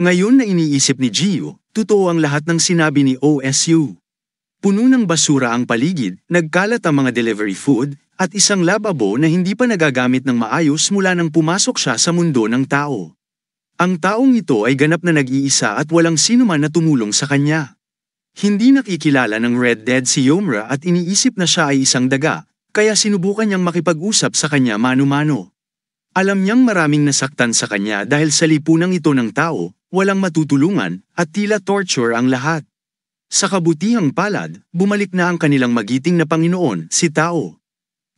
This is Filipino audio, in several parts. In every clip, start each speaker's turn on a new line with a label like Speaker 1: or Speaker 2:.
Speaker 1: Ngayon na iniisip ni Gio, totoo ang lahat ng sinabi ni OSU. Puno ng basura ang paligid, nagkalat ang mga delivery food, at isang lababo na hindi pa nagagamit ng maayos mula nang pumasok siya sa mundo ng tao. Ang taong ito ay ganap na nag-iisa at walang sinuman na tumulong sa kanya. Hindi nakikilala ng Red Dead si Yomra at iniisip na siya ay isang daga, kaya sinubukan niyang makipag-usap sa kanya mano-mano. Alam niyang maraming nasaktan sa kanya dahil sa lipunang ito ng tao, walang matutulungan, at tila torture ang lahat. Sa kabutihang palad, bumalik na ang kanilang magiting na Panginoon, si Tao.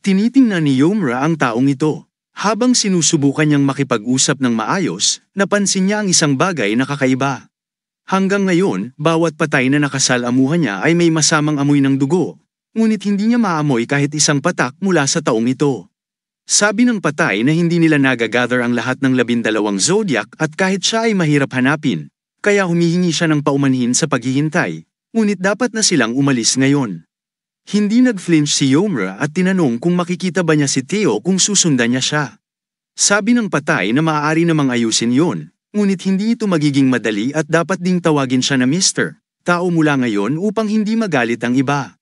Speaker 1: Tinitingnan ni Yomra ang taong ito. Habang sinusubukan niyang makipag-usap ng maayos, napansin niya ang isang bagay na kakaiba. Hanggang ngayon, bawat patay na nakasalamuhan niya ay may masamang amoy ng dugo, ngunit hindi niya maamoy kahit isang patak mula sa taong ito. Sabi ng patay na hindi nila nagagather ang lahat ng 12 zodiac at kahit siya ay mahirap hanapin, kaya humihingi siya ng paumanhin sa paghihintay, ngunit dapat na silang umalis ngayon. Hindi nag-flinch si Yomra at tinanong kung makikita ba niya si Theo kung susundan niya siya. Sabi ng patay na maaari namang ayusin yon, ngunit hindi ito magiging madali at dapat ding tawagin siya na Mr. Tao mula ngayon upang hindi magalit ang iba.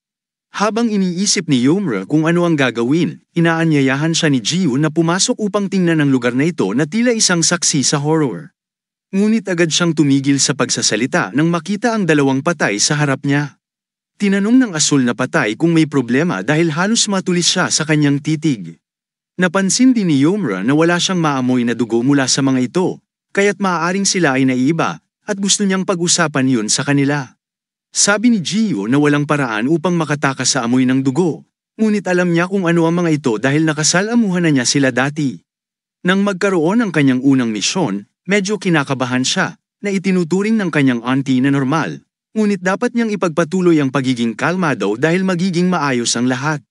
Speaker 1: Habang iniisip ni Yomra kung ano ang gagawin, inaanyayahan siya ni Gio na pumasok upang tingnan ang lugar na ito na tila isang saksi sa horror. Ngunit agad siyang tumigil sa pagsasalita nang makita ang dalawang patay sa harap niya. Tinanong ng asul na patay kung may problema dahil halos matulis siya sa kanyang titig. Napansin din ni Yomra na wala siyang maamoy na dugo mula sa mga ito, kaya't maaaring sila ay naiiba, at gusto niyang pag-usapan yun sa kanila. Sabi ni Gio na walang paraan upang makatakas sa amoy ng dugo, ngunit alam niya kung ano ang mga ito dahil nakasalamuhan na niya sila dati. Nang magkaroon ng kanyang unang misyon, medyo kinakabahan siya, na itinuturing ng kanyang auntie na normal, ngunit dapat niyang ipagpatuloy ang pagiging kalmado dahil magiging maayos ang lahat.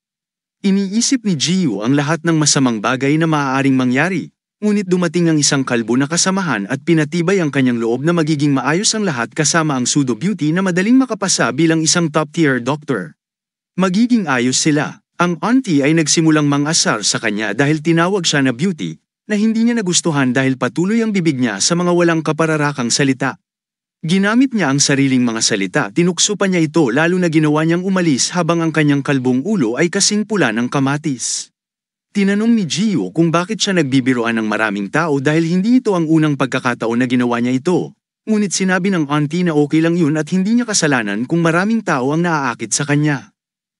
Speaker 1: Iniisip ni Gio ang lahat ng masamang bagay na maaaring mangyari, ngunit dumating ang isang kalbo na kasamahan at pinatibay ang kanyang loob na magiging maayos ang lahat kasama ang pseudo beauty na madaling makapasa bilang isang top-tier doctor. Magiging ayos sila. Ang auntie ay nagsimulang mang-asar sa kanya dahil tinawag siya na beauty, na hindi niya nagustuhan dahil patuloy ang bibig niya sa mga walang kapararakang salita. Ginamit niya ang sariling mga salita, tinukso pa niya ito lalo na ginawa niyang umalis habang ang kanyang kalbong ulo ay kasing pula ng kamatis. Tinanong ni Gio kung bakit siya nagbibiroan ng maraming tao dahil hindi ito ang unang pagkakataon na ginawa niya ito, ngunit sinabi ng auntie na okay lang yun at hindi niya kasalanan kung maraming tao ang naaakit sa kanya.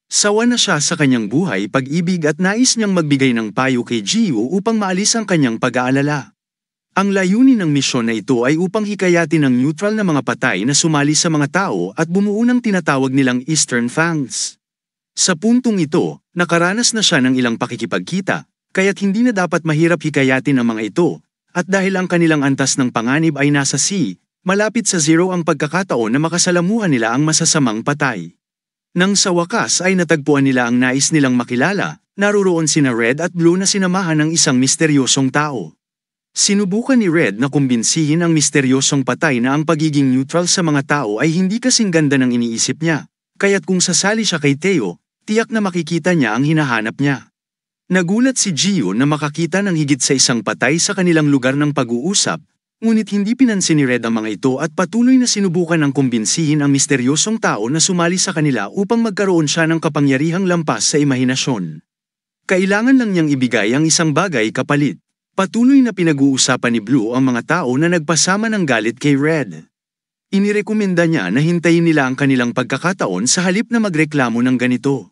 Speaker 1: Sawa na siya sa kanyang buhay, pag-ibig at nais niyang magbigay ng payo kay Gio upang maalis ang kanyang pag-aalala. Ang layunin ng misyon na ito ay upang hikayatin ang neutral na mga patay na sumali sa mga tao at bumuo ng tinatawag nilang Eastern Fangs. Sa puntong ito, nakaranas na siya ng ilang pakikipagkita, kaya't hindi na dapat mahirap hikayatin ang mga ito, at dahil ang kanilang antas ng panganib ay nasa C, malapit sa 0 ang pagkakataon na makasalamuhan nila ang masasamang patay. Nang sa wakas ay natagpuan nila ang nais nilang makilala, naruroon sina Red at Blue na sinamahan ng isang misteryosong tao. Sinubukan ni Red na kumbinsihin ang misteryosong patay na ang pagiging neutral sa mga tao ay hindi kasing ganda ng iniisip niya, kaya't kung sasali siya kay Theo, tiyak na makikita niya ang hinahanap niya. Nagulat si Gio na makakita ng higit sa isang patay sa kanilang lugar ng pag-uusap, ngunit hindi pinansin ni Red ang mga ito at patuloy na sinubukan ng kumbinsihin ang misteryosong tao na sumali sa kanila upang magkaroon siya ng kapangyarihang lampas sa imahinasyon. Kailangan lang niyang ibigay ang isang bagay kapalit. Patuloy na pinag-uusapan ni Blue ang mga tao na nagpasama ng galit kay Red. Inirekomenda niya na hintayin nila ang kanilang pagkakataon sa halip na magreklamo ng ganito.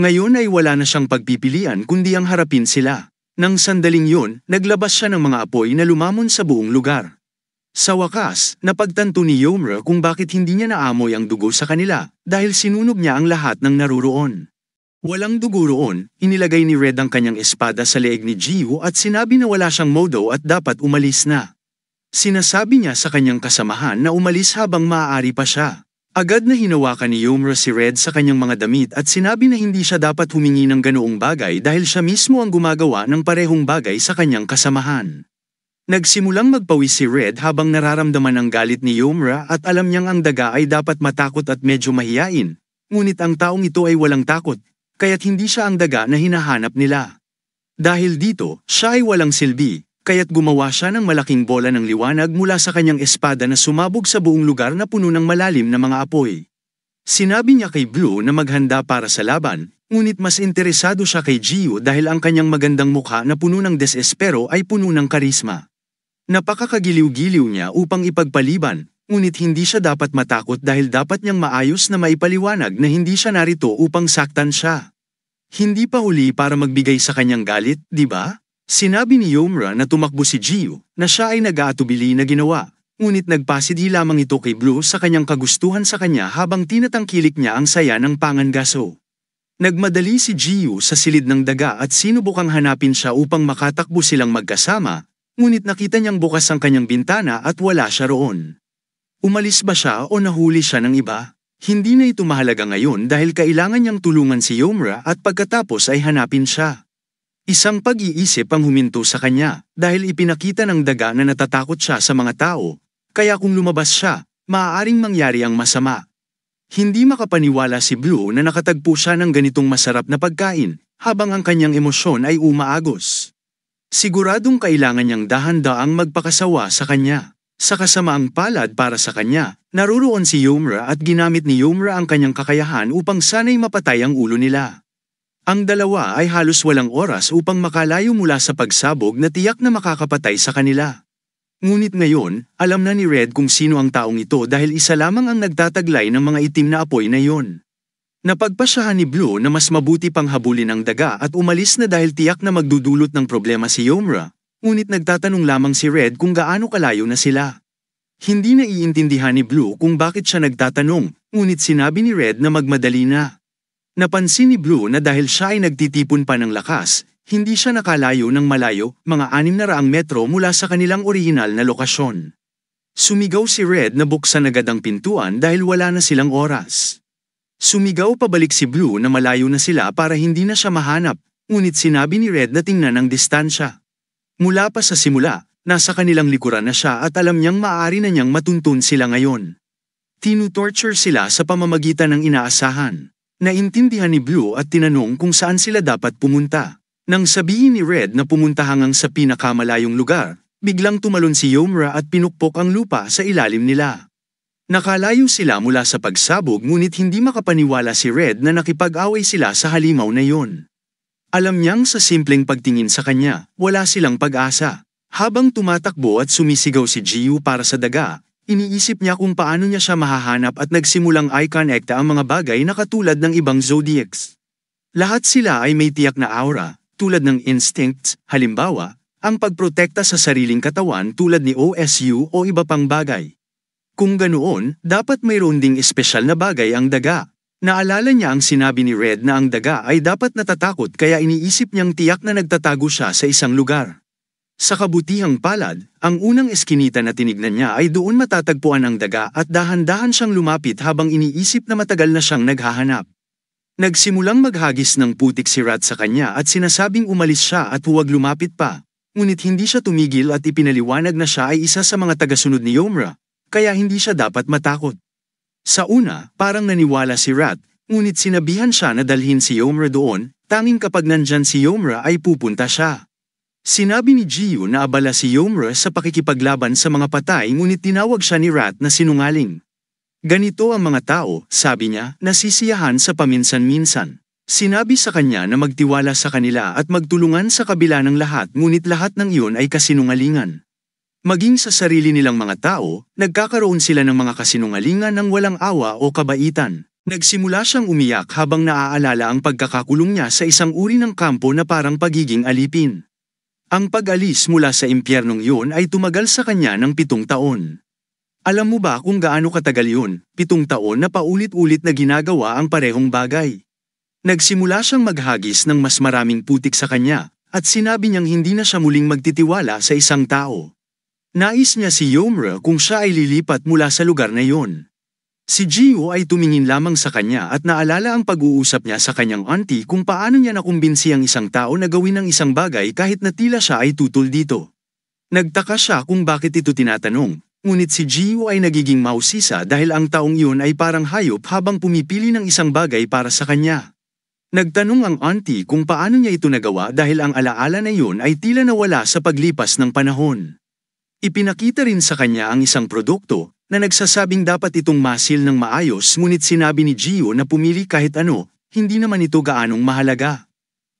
Speaker 1: Ngayon ay wala na siyang pagpipilian kundi ang harapin sila. Nang sandaling yun, naglabas siya ng mga apoy na lumamon sa buong lugar. Sa wakas, napagtanto ni Yomra kung bakit hindi niya naamoy ang dugo sa kanila dahil sinunog niya ang lahat ng naruroon. Walang dugo roon, inilagay ni Red ang kanyang espada sa leeg ni Gio at sinabi na wala siyang modo at dapat umalis na. Sinasabi niya sa kanyang kasamahan na umalis habang maaari pa siya. Agad na hinawakan ni Yomra si Red sa kanyang mga damit at sinabi na hindi siya dapat humingi ng ganoong bagay dahil siya mismo ang gumagawa ng parehong bagay sa kanyang kasamahan. Nagsimulang magpawis si Red habang nararamdaman ang galit ni Yomra at alam niyang ang daga ay dapat matakot at medyo mahiyain, ngunit ang taong ito ay walang takot, kaya't hindi siya ang daga na hinahanap nila. Dahil dito, siya ay walang silbi, kaya't gumawa siya ng malaking bola ng liwanag mula sa kanyang espada na sumabog sa buong lugar na puno ng malalim na mga apoy. Sinabi niya kay Blue na maghanda para sa laban, ngunit mas interesado siya kay Gio dahil ang kanyang magandang mukha na puno ng desespero ay puno ng karisma. Napakakagiliw-giliw niya upang ipagpaliban, ngunit hindi siya dapat matakot dahil dapat niyang maayos na maipaliwanag na hindi siya narito upang saktan siya. Hindi pa huli para magbigay sa kanyang galit, di ba? Sinabi ni Yomra na tumakbo si Gio, na siya ay nag-aatubili na ginawa, ngunit nagpasidi lamang ito kay Blue sa kanyang kagustuhan sa kanya habang tinatangkilik niya ang saya ng pangangaso. Nagmadali si Gio sa silid ng daga at sinubukang hanapin siya upang makatakbo silang magkasama, ngunit nakita niyang bukas ang kanyang bintana at wala siya roon. Umalis ba siya o nahuli siya ng iba? Hindi na ito mahalaga ngayon dahil kailangan niyang tulungan si Yomra at pagkatapos ay hanapin siya. Isang pag-iisip ang huminto sa kanya dahil ipinakita ng daga na natatakot siya sa mga tao, kaya kung lumabas siya, maaaring mangyari ang masama. Hindi makapaniwala si Blue na nakatagpo siya ng ganitong masarap na pagkain habang ang kanyang emosyon ay umaagos. Siguradong kailangan niyang dahan-daang magpakasawa sa kanya. Sa kasamaang palad para sa kanya, naruroon si Yomra at ginamit ni Yomra ang kanyang kakayahan upang sanay mapatay ang ulo nila. Ang dalawa ay halos walang oras upang makalayo mula sa pagsabog na tiyak na makakapatay sa kanila. Ngunit ngayon, alam na ni Red kung sino ang taong ito dahil isa lamang ang nagtataglay ng mga itim na apoy na iyon. Napagpasyahan ni Blue na mas mabuti pang habulin ang daga at umalis na dahil tiyak na magdudulot ng problema si Yomra, ngunit nagtatanong lamang si Red kung gaano kalayo na sila. Hindi naiintindihan ni Blue kung bakit siya nagtatanong, ngunit sinabi ni Red na magmadali na. Napansin ni Blue na dahil siya ay nagtitipon pa ng lakas, hindi siya nakalayo ng malayo, mga 600 metro mula sa kanilang orihinal na lokasyon. Sumigaw si Red na buksan agad ang pintuan dahil wala na silang oras. Sumigaw pabalik si Blue na malayo na sila para hindi na siya mahanap, ngunit sinabi ni Red na tingnan ang distansya. Mula pa sa simula, nasa kanilang likuran na siya at alam niyang maaari na niyang matuntun sila ngayon. Tinutorture sila sa pamamagitan ng inaasahan. Naintindihan ni Blue at tinanong kung saan sila dapat pumunta. Nang sabihin ni Red na pumunta hanggang sa pinakamalayong lugar, biglang tumalon si Yomra at pinukpok ang lupa sa ilalim nila. Nakalayo sila mula sa pagsabog ngunit hindi makapaniwala si Red na nakipag-away sila sa halimaw na iyon. Alam niyang sa simpleng pagtingin sa kanya, wala silang pag-asa. Habang tumatakbo at sumisigaw si Gio para sa daga, iniisip niya kung paano niya siya mahahanap at nagsimulang i-connecta ang mga bagay na katulad ng ibang zodiacs. Lahat sila ay may tiyak na aura, tulad ng instincts, halimbawa, ang pagprotekta sa sariling katawan tulad ni OSU o iba pang bagay. Kung ganoon, dapat mayroon ding espesyal na bagay ang daga. Naalala niya ang sinabi ni Red na ang daga ay dapat natatakot kaya iniisip niyang tiyak na nagtatago siya sa isang lugar. Sa kabutihang palad, ang unang eskinita na tinignan niya ay doon matatagpuan ang daga at dahan-dahan siyang lumapit habang iniisip na matagal na siyang naghahanap. Nagsimulang maghagis ng putik si Rat sa kanya at sinasabing umalis siya at huwag lumapit pa, ngunit hindi siya tumigil at ipinaliwanag na siya ay isa sa mga tagasunod ni Yomra, kaya hindi siya dapat matakot. Sa una, parang naniwala si Rat, ngunit sinabihan siya na dalhin si Yomra doon, tanging kapag nandyan si Yomra ay pupunta siya. Sinabi ni Gio na abala si Yomra sa pakikipaglaban sa mga patay ngunit tinawag siya ni Rat na sinungaling. Ganito ang mga tao, sabi niya, nasisiyahan sa paminsan-minsan. Sinabi sa kanya na magtiwala sa kanila at magtulungan sa kabila ng lahat ngunit lahat ng iyon ay kasinungalingan. Maging sa sarili nilang mga tao, nagkakaroon sila ng mga kasinungalingan ng walang awa o kabaitan. Nagsimula siyang umiyak habang naaalala ang pagkakakulong niya sa isang uri ng kampo na parang pagiging alipin. Ang pag-alis mula sa impyernong yun ay tumagal sa kanya ng 7 taon. Alam mo ba kung gaano katagal yun? 7 taon na paulit-ulit na ginagawa ang parehong bagay. Nagsimula siyang maghagis ng mas maraming putik sa kanya, at sinabi niyang hindi na siya muling magtitiwala sa isang tao. Nais niya si Yomra kung siya ay lilipat mula sa lugar na yon. Si Gio ay tumingin lamang sa kanya at naalala ang pag-uusap niya sa kanyang auntie kung paano niya nakumbinsi ang isang tao na gawin ang isang bagay kahit na tila siya ay tutol dito. Nagtaka siya kung bakit ito tinatanong, ngunit si Gio ay nagiging mausisa dahil ang taong iyon ay parang hayop habang pumipili ng isang bagay para sa kanya. Nagtanong ang auntie kung paano niya ito nagawa dahil ang alaala na yun ay tila nawala sa paglipas ng panahon. Ipinakita rin sa kanya ang isang produkto na nagsasabing dapat itong masil ng maayos, ngunit sinabi ni Gio na pumili kahit ano, hindi naman ito gaanong mahalaga.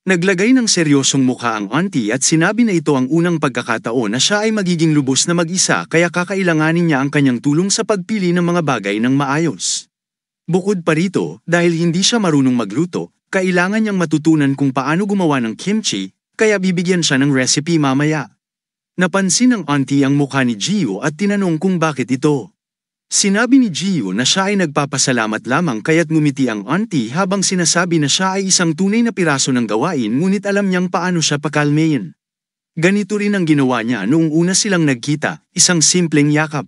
Speaker 1: Naglagay ng seryosong mukha ang auntie at sinabi na ito ang unang pagkakataon na siya ay magiging lubos na mag-isa, kaya kakailanganin niya ang kanyang tulong sa pagpili ng mga bagay ng maayos. Bukod pa rito, dahil hindi siya marunong magluto, kailangan niyang matutunan kung paano gumawa ng kimchi, kaya bibigyan siya ng recipe mamaya. Napansin ng auntie ang mukha ni Gio at tinanong kung bakit ito. Sinabi ni Gio na siya ay nagpapasalamat lamang, kaya't ngumiti ang auntie habang sinasabi na siya ay isang tunay na piraso ng gawain, ngunit alam niyang paano siya pakalmayin. Ganito rin ang ginawa niya noong una silang nagkita, isang simpleng yakap.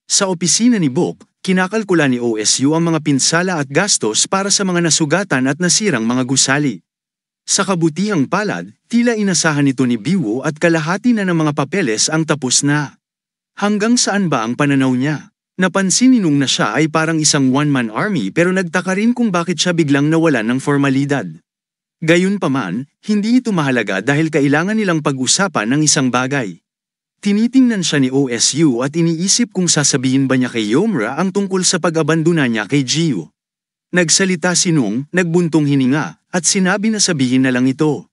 Speaker 1: Sa opisina ni Book, kinakalkula ni OSU ang mga pinsala at gastos para sa mga nasugatan at nasirang mga gusali. Sa kabutihang palad, tila inasahan nito ni Biwo at kalahati na ng mga papeles ang tapos na. Hanggang saan ba ang pananaw niya? Napansin ni Nung na siya ay parang isang one-man army, pero nagtaka rin kung bakit siya biglang nawalan ng formalidad. Gayunpaman, hindi ito mahalaga dahil kailangan nilang pag-usapan ng isang bagay. Tinitingnan siya ni OSU at iniisip kung sasabihin ba niya kay Yomra ang tungkol sa pag-abandona niya kay Gio. Nagsalita si Nung, nagbuntong hininga, at sinabi na sabihin na lang ito.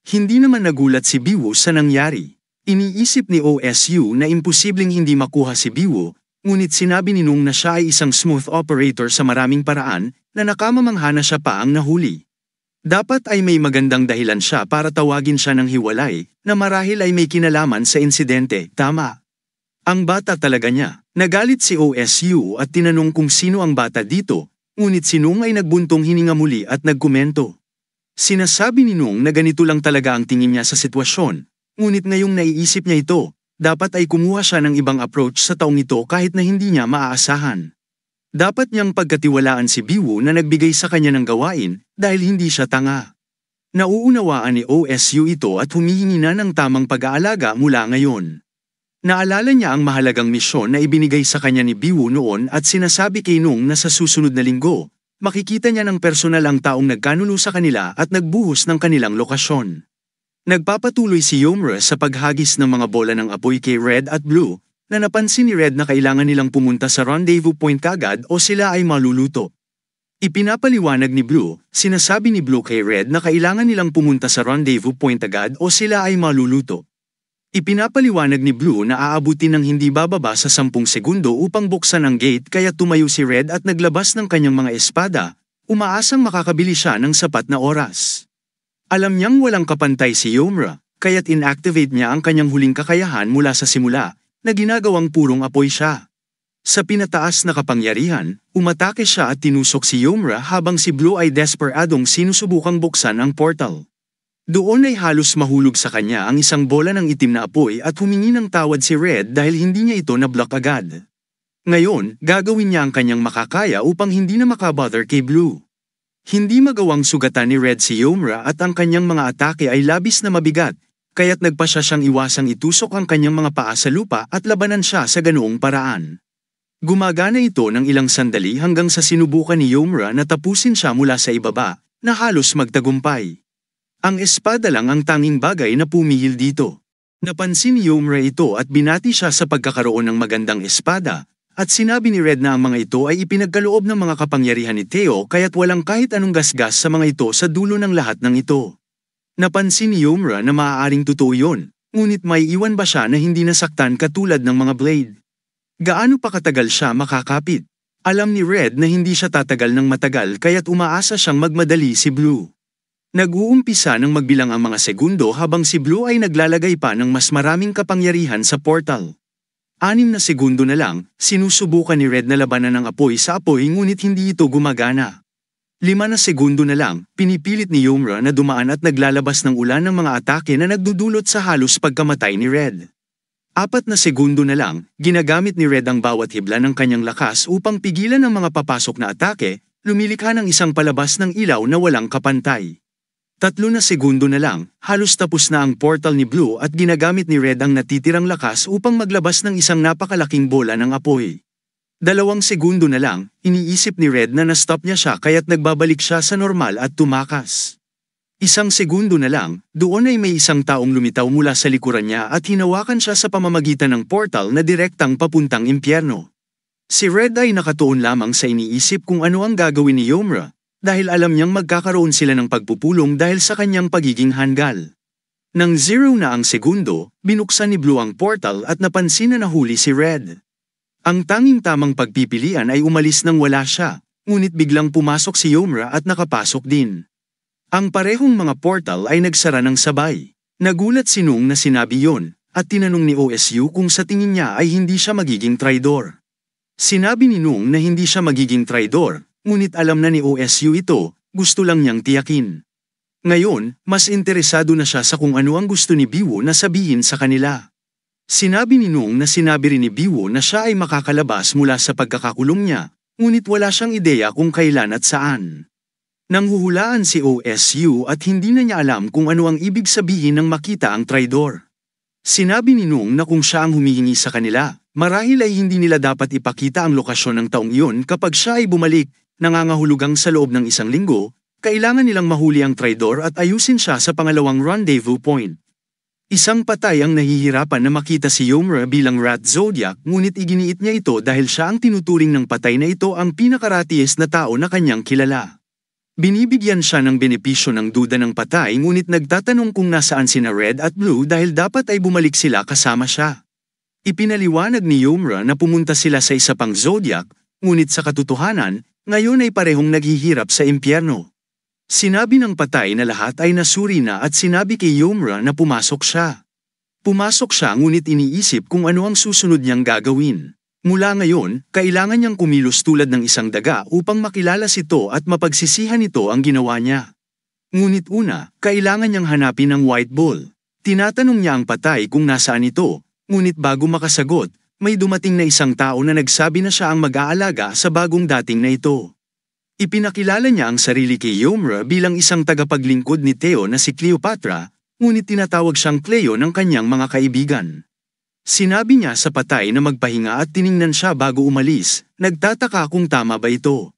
Speaker 1: Hindi naman nagulat si Biwo sa nangyari. Iniisip ni OSU na imposibleng hindi makuha si Biwo, ngunit sinabi ni Nung na siya ay isang smooth operator sa maraming paraan, na nakamamangha na siya pa ang nahuli. Dapat ay may magandang dahilan siya para tawagin siya ng hiwalay, na marahil ay may kinalaman sa insidente, tama. Ang bata talaga niya. Nagalit si OSU at tinanong kung sino ang bata dito, ngunit si Nung ay nagbuntong hininga muli at nagkomento. Sinasabi ni Nung na ganito lang talaga ang tingin niya sa sitwasyon, ngunit ngayong naiisip niya ito, dapat ay kumuha siya ng ibang approach sa taong ito kahit na hindi niya maaasahan. Dapat niyang pagkatiwalaan si Biwo na nagbigay sa kanya ng gawain dahil hindi siya tanga. Nauunawaan ni OSU ito at humihingi na ng tamang pag-aalaga mula ngayon. Naalala niya ang mahalagang misyon na ibinigay sa kanya ni Biwo noon at sinasabi kay Nung na sa susunod na linggo, makikita niya ng personal ang taong nagkanulo sa kanila at nagbuhos ng kanilang lokasyon. Nagpapatuloy si Yomra sa paghagis ng mga bola ng apoy kay Red at Blue, na napansin ni Red na kailangan nilang pumunta sa rendezvous point kagad o sila ay maluluto. Ipinapaliwanag ni Blue, sinasabi ni Blue kay Red na kailangan nilang pumunta sa rendezvous point agad o sila ay maluluto. Ipinapaliwanag ni Blue na aabutin ng hindi bababa sa 10 segundo upang buksan ang gate, kaya tumayo si Red at naglabas ng kanyang mga espada, umaasang makakabili siya ng sapat na oras. Alam niyang walang kapantay si Yomra, kaya't inactivate niya ang kanyang huling kakayahan mula sa simula, na ginagawang purong apoy siya. Sa pinataas na kapangyarihan, umatake siya at tinusok si Yomra habang si Blue ay desperadong sinusubukang buksan ang portal. Doon ay halos mahulog sa kanya ang isang bola ng itim na apoy at humingi ng tawad si Red dahil hindi niya ito na-block agad. Ngayon, gagawin niya ang kanyang makakaya upang hindi na makabother kay Blue. Hindi magawang sugatan ni Red si Yomra at ang kanyang mga atake ay labis na mabigat, kaya't nagpasya siyang iwasang itusok ang kanyang mga paa sa lupa at labanan siya sa ganoong paraan. Gumagana ito ng ilang sandali hanggang sa sinubukan ni Yomra na tapusin siya mula sa ibaba, na halos magtagumpay. Ang espada lang ang tanging bagay na pumihil dito. Napansin ni Yomra ito at binati siya sa pagkakaroon ng magandang espada, at sinabi ni Red na ang mga ito ay ipinagkaloob ng mga kapangyarihan ni Theo, kaya't walang kahit anong gasgas sa mga ito sa dulo ng lahat ng ito. Napansin ni Yomra na maaaring totoo yun, ngunit may iwan ba siya na hindi nasaktan katulad ng mga blade? Gaano pa katagal siya makakapit? Alam ni Red na hindi siya tatagal ng matagal, kaya't umaasa siyang magmadali si Blue. Nag-uumpisa ng magbilang ang mga segundo habang si Blue ay naglalagay pa ng mas maraming kapangyarihan sa portal. 6 na segundo na lang, sinusubukan ni Red na labanan ng apoy sa apoy ngunit hindi ito gumagana. 5 na segundo na lang, pinipilit ni Yomra na dumaan at naglalabas ng ulan ng mga atake na nagdudulot sa halos pagkamatay ni Red. 4 na segundo na lang, ginagamit ni Red ang bawat hibla ng kanyang lakas upang pigilan ang mga papasok na atake, lumilikha ng isang palabas ng ilaw na walang kapantay. 3 na segundo na lang, halos tapos na ang portal ni Blue at ginagamit ni Red ang natitirang lakas upang maglabas ng isang napakalaking bola ng apoy. 2 segundo na lang, iniisip ni Red na na-stop niya siya kaya't nagbabalik siya sa normal at tumakas. 1 segundo na lang, doon ay may isang taong lumitaw mula sa likuran niya at hinawakan siya sa pamamagitan ng portal na direktang papuntang impyerno. Si Red ay nakatuon lamang sa iniisip kung ano ang gagawin ni Yomra, dahil alam niyang magkakaroon sila ng pagpupulong dahil sa kanyang pagiging hanggal. Nang 0 na ang segundo, binuksan ni Blue ang portal at napansin na nahuli si Red. Ang tanging tamang pagpipilian ay umalis nang wala siya, ngunit biglang pumasok si Yomra at nakapasok din. Ang parehong mga portal ay nagsara ng sabay. Nagulat si Nung na sinabi yon, at tinanong ni OSU kung sa tingin niya ay hindi siya magiging traidor. Sinabi ni Nung na hindi siya magiging traidor, ngunit alam na ni OSU ito, gusto lang niyang tiyakin. Ngayon, mas interesado na siya sa kung ano ang gusto ni Biwo na sabihin sa kanila. Sinabi ni Nung na sinabi rin ni Biwo na siya ay makakalabas mula sa pagkakakulong niya, ngunit wala siyang ideya kung kailan at saan. Nanghuhulaan si OSU at hindi na niya alam kung ano ang ibig sabihin ng makita ang traidor. Sinabi ni Nung na kung siya ang humihingi sa kanila, marahil ay hindi nila dapat ipakita ang lokasyon ng taong iyon kapag siya ay bumalik, nangangahulugang sa loob ng 1 linggo, kailangan nilang mahuli ang traidor at ayusin siya sa pangalawang rendezvous point. Isang patay ang nahihirapan na makita si Yomra bilang Rat Zodiac ngunit iginiit niya ito dahil siya ang tinuturing ng patay na ito ang pinakaratiis na tao na kanyang kilala. Binibigyan siya ng benepisyo ng duda ng patay ngunit nagtatanong kung nasaan sina Red at Blue dahil dapat ay bumalik sila kasama siya. Ipinaliwanag ni Yomra na pumunta sila sa isa pang Zodiac, ngunit sa katotohanan, ngayon ay parehong naghihirap sa impyerno. Sinabi ng patay na lahat ay nasuri na at sinabi kay Yomra na pumasok siya. Pumasok siya ngunit iniisip kung ano ang susunod niyang gagawin. Mula ngayon, kailangan niyang kumilos tulad ng isang daga upang makilala ito at mapagsisihan ito ang ginawa niya. Ngunit una, kailangan niyang hanapin ang white ball. Tinatanong niya ang patay kung nasaan ito, ngunit bago makasagot, may dumating na isang tao na nagsabi na siya ang mag-aalaga sa bagong dating na ito. Ipinakilala niya ang sarili kay Yomra bilang isang tagapaglingkod ni Theo na si Cleopatra, ngunit tinatawag siyang Cleo ng kanyang mga kaibigan. Sinabi niya sa patay na magpahinga at tiningnan siya bago umalis, nagtataka kung tama ba ito.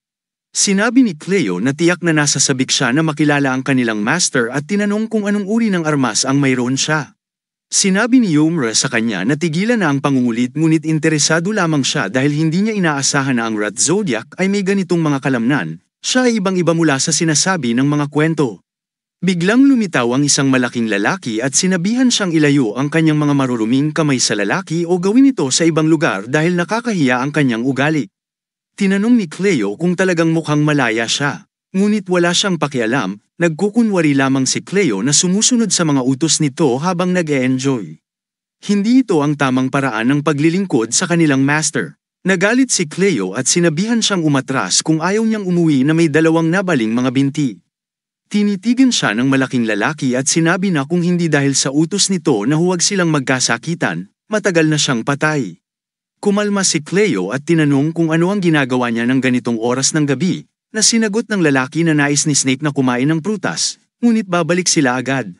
Speaker 1: Sinabi ni Cleo na tiyak na nasasabik siya na makilala ang kanilang master at tinanong kung anong uri ng armas ang mayroon siya. Sinabi ni Yomra sa kanya na tigilan na ang pangungulit ngunit interesado lamang siya dahil hindi niya inaasahan na ang Rat Zodiac ay may ganitong mga kalamnan, siya ay ibang-iba mula sa sinasabi ng mga kwento. Biglang lumitaw ang isang malaking lalaki at sinabihan siyang ilayo ang kanyang mga maruruming kamay sa lalaki o gawin ito sa ibang lugar dahil nakakahiya ang kanyang ugali. Tinanong ni Cleo kung talagang mukhang malaya siya. Ngunit wala siyang pakialam, nagkukunwari lamang si Cleo na sumusunod sa mga utos nito habang nag-e-enjoy. Hindi ito ang tamang paraan ng paglilingkod sa kanilang master. Nagalit si Cleo at sinabihan siyang umatras kung ayaw niyang umuwi na may 2 nabaling mga binti. Tinitigan siya ng malaking lalaki at sinabi na kung hindi dahil sa utos nito na huwag silang magkasakitan, matagal na siyang patay. Kumalma si Cleo at tinanong kung ano ang ginagawa niya ng ganitong oras ng gabi, na sinagot ng lalaki na nais ni Snake na kumain ng prutas, ngunit babalik sila agad.